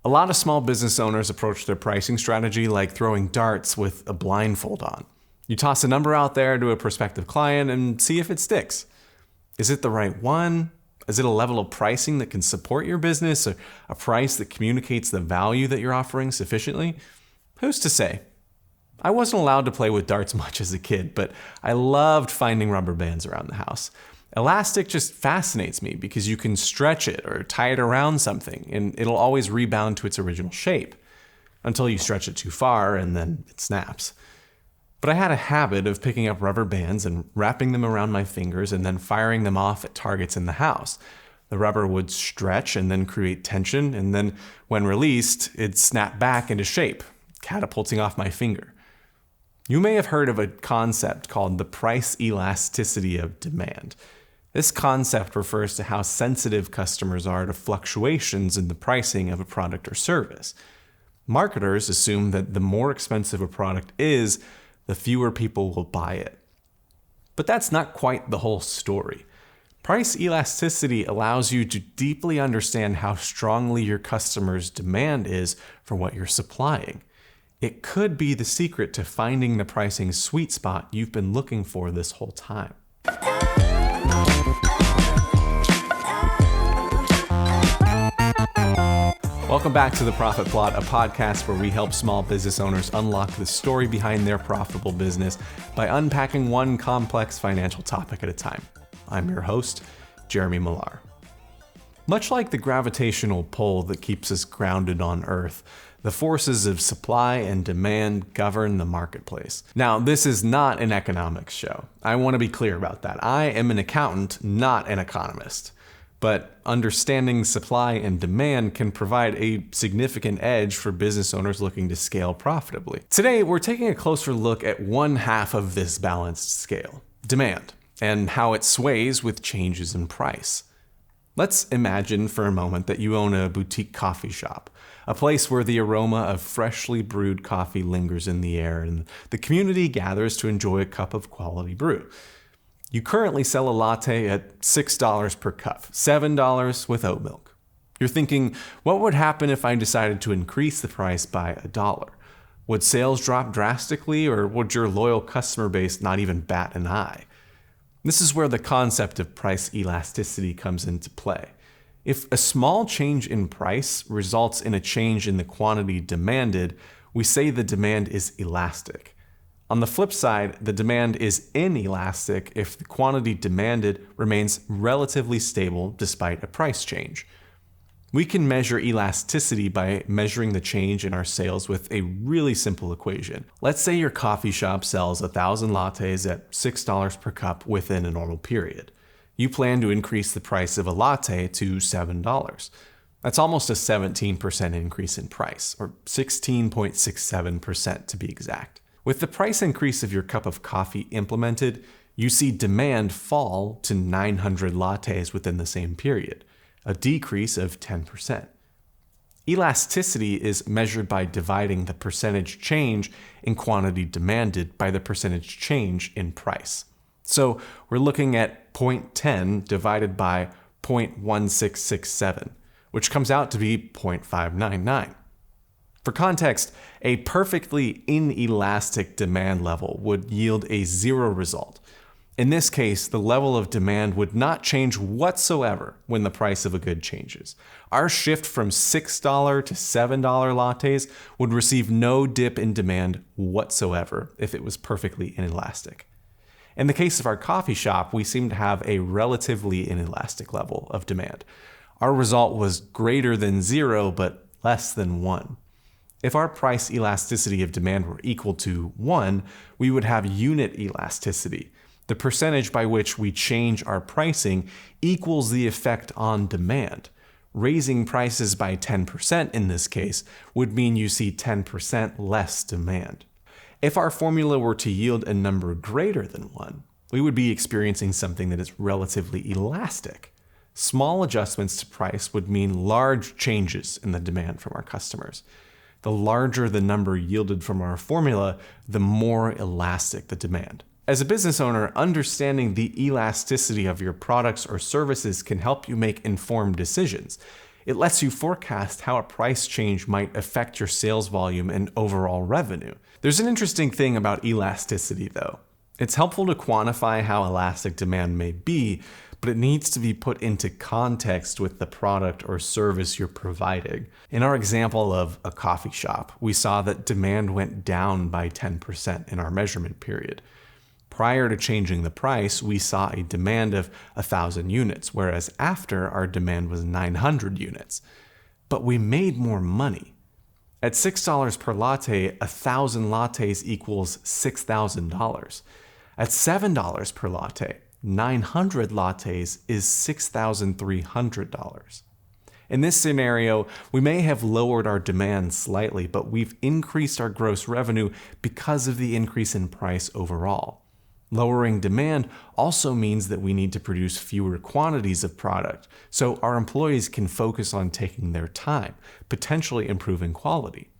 A lot of small business owners approach their pricing strategy like throwing darts with a blindfold on. You toss a number out there to a prospective client and see if it sticks. Is it the right one? Is it a level of pricing that can support your business, or a price that communicates the value that you're offering sufficiently? Who's to say? I wasn't allowed to play with darts much as a kid, but I loved finding rubber bands around the house. Elastic just fascinates me because you can stretch it or tie it around something and it'll always rebound to its original shape until you stretch it too far and then it snaps. But I had a habit of picking up rubber bands and wrapping them around my fingers and then firing them off at targets in the house. The rubber would stretch and then create tension, and then when released, it'd snap back into shape, catapulting off my finger. You may have heard of a concept called the price elasticity of demand. This concept refers to how sensitive customers are to fluctuations in the pricing of a product or service. Marketers assume that the more expensive a product is, the fewer people will buy it. But that's not quite the whole story. Price elasticity allows you to deeply understand how strongly your customers' demand is for what you're supplying. It could be the secret to finding the pricing sweet spot you've been looking for this whole time. Welcome back to The Profit Plot, a podcast where we help small business owners unlock the story behind their profitable business by unpacking one complex financial topic at a time. I'm your host, Jeremy Millar. Much like the gravitational pull that keeps us grounded on Earth, the forces of supply and demand govern the marketplace. Now, this is not an economics show. I want to be clear about that. I am an accountant, not an economist. But understanding supply and demand can provide a significant edge for business owners looking to scale profitably. Today, we're taking a closer look at one half of this balanced scale, demand, and how it sways with changes in price. Let's imagine for a moment that you own a boutique coffee shop, a place where the aroma of freshly brewed coffee lingers in the air and the community gathers to enjoy a cup of quality brew. You currently sell a latte at $6 per cup, $7 with oat milk. You're thinking, what would happen if I decided to increase the price by $1? Would sales drop drastically, or would your loyal customer base not even bat an eye? This is where the concept of price elasticity comes into play. If a small change in price results in a change in the quantity demanded, we say the demand is elastic. On the flip side, the demand is inelastic if the quantity demanded remains relatively stable despite a price change. We can measure elasticity by measuring the change in our sales with a really simple equation. Let's say your coffee shop sells 1,000 lattes at $6 per cup within a normal period. You plan to increase the price of a latte to $7. That's almost a 17% increase in price, or 16.67% to be exact. With the price increase of your cup of coffee implemented, you see demand fall to 900 lattes within the same period, a decrease of 10%. Elasticity is measured by dividing the percentage change in quantity demanded by the percentage change in price. So we're looking at 0.10 divided by 0.1667, which comes out to be 0.599. For context, a perfectly inelastic demand level would yield a zero result. In this case, the level of demand would not change whatsoever when the price of a good changes. Our shift from $6 to $7 lattes would receive no dip in demand whatsoever if it was perfectly inelastic. In the case of our coffee shop, we seem to have a relatively inelastic level of demand. Our result was greater than zero, but less than 1. If our price elasticity of demand were equal to 1, we would have unit elasticity. The percentage by which we change our pricing equals the effect on demand. Raising prices by 10% in this case would mean you see 10% less demand. If our formula were to yield a number greater than 1, we would be experiencing something that is relatively elastic. Small adjustments to price would mean large changes in the demand from our customers. The larger the number yielded from our formula, the more elastic the demand. As a business owner, understanding the elasticity of your products or services can help you make informed decisions. It lets you forecast how a price change might affect your sales volume and overall revenue. There's an interesting thing about elasticity, though. It's helpful to quantify how elastic demand may be, but it needs to be put into context with the product or service you're providing. In our example of a coffee shop, we saw that demand went down by 10% in our measurement period. Prior to changing the price, we saw a demand of 1,000 units, whereas after, our demand was 900 units. But we made more money. At $6 per latte, 1,000 lattes equals $6,000. At $7 per latte, 900 lattes is $6,300. In this scenario, we may have lowered our demand slightly, but we've increased our gross revenue because of the increase in price overall. Lowering demand also means that we need to produce fewer quantities of product, so our employees can focus on taking their time, potentially improving quality.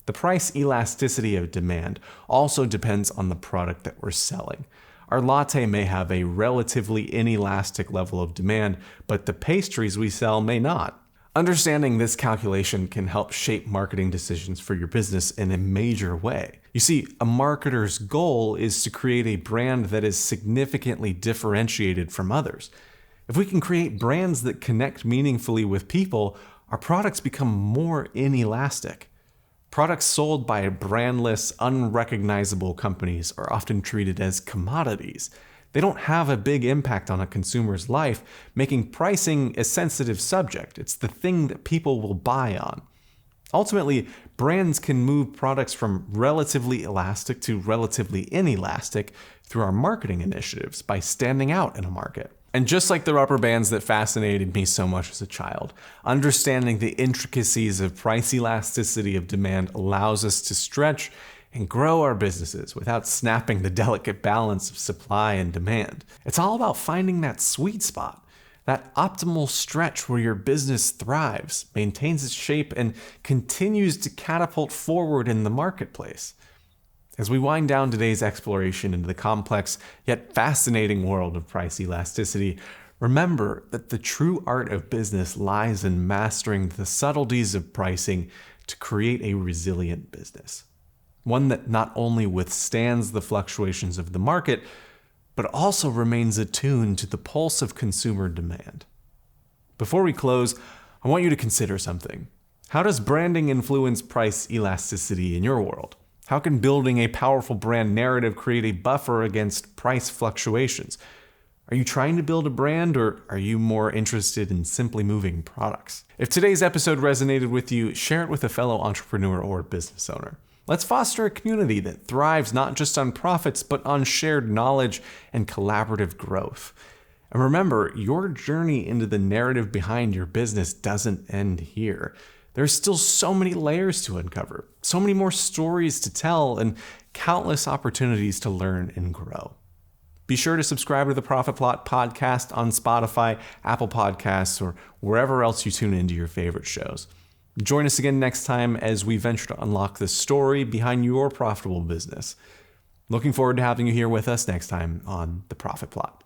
The price elasticity of demand also depends on the product that we're selling. Our latte may have a relatively inelastic level of demand, but the pastries we sell may not. Understanding this calculation can help shape marketing decisions for your business in a major way. You see, a marketer's goal is to create a brand that is significantly differentiated from others. If we can create brands that connect meaningfully with people, our products become more inelastic. Products sold by brandless, unrecognizable companies are often treated as commodities. They don't have a big impact on a consumer's life, making pricing a sensitive subject. It's the thing that people will buy on. Ultimately, brands can move products from relatively elastic to relatively inelastic through our marketing initiatives by standing out in a market. And just like the rubber bands that fascinated me so much as a child, understanding the intricacies of price elasticity of demand allows us to stretch and grow our businesses without snapping the delicate balance of supply and demand. It's all about finding that sweet spot, that optimal stretch where your business thrives, maintains its shape, and continues to catapult forward in the marketplace. As we wind down today's exploration into the complex yet fascinating world of price elasticity, remember that the true art of business lies in mastering the subtleties of pricing to create a resilient business. One that not only withstands the fluctuations of the market, but also remains attuned to the pulse of consumer demand. Before we close, I want you to consider something. How does branding influence price elasticity in your world? How can building a powerful brand narrative create a buffer against price fluctuations? Are you trying to build a brand, or are you more interested in simply moving products? If today's episode resonated with you, share it with a fellow entrepreneur or business owner. Let's foster a community that thrives not just on profits, but on shared knowledge and collaborative growth. And remember, your journey into the narrative behind your business doesn't end here. There's still so many layers to uncover, so many more stories to tell, and countless opportunities to learn and grow. Be sure to subscribe to the Profit Plot podcast on Spotify, Apple Podcasts, or wherever else you tune into your favorite shows. Join us again next time as we venture to unlock the story behind your profitable business. Looking forward to having you here with us next time on The Profit Plot.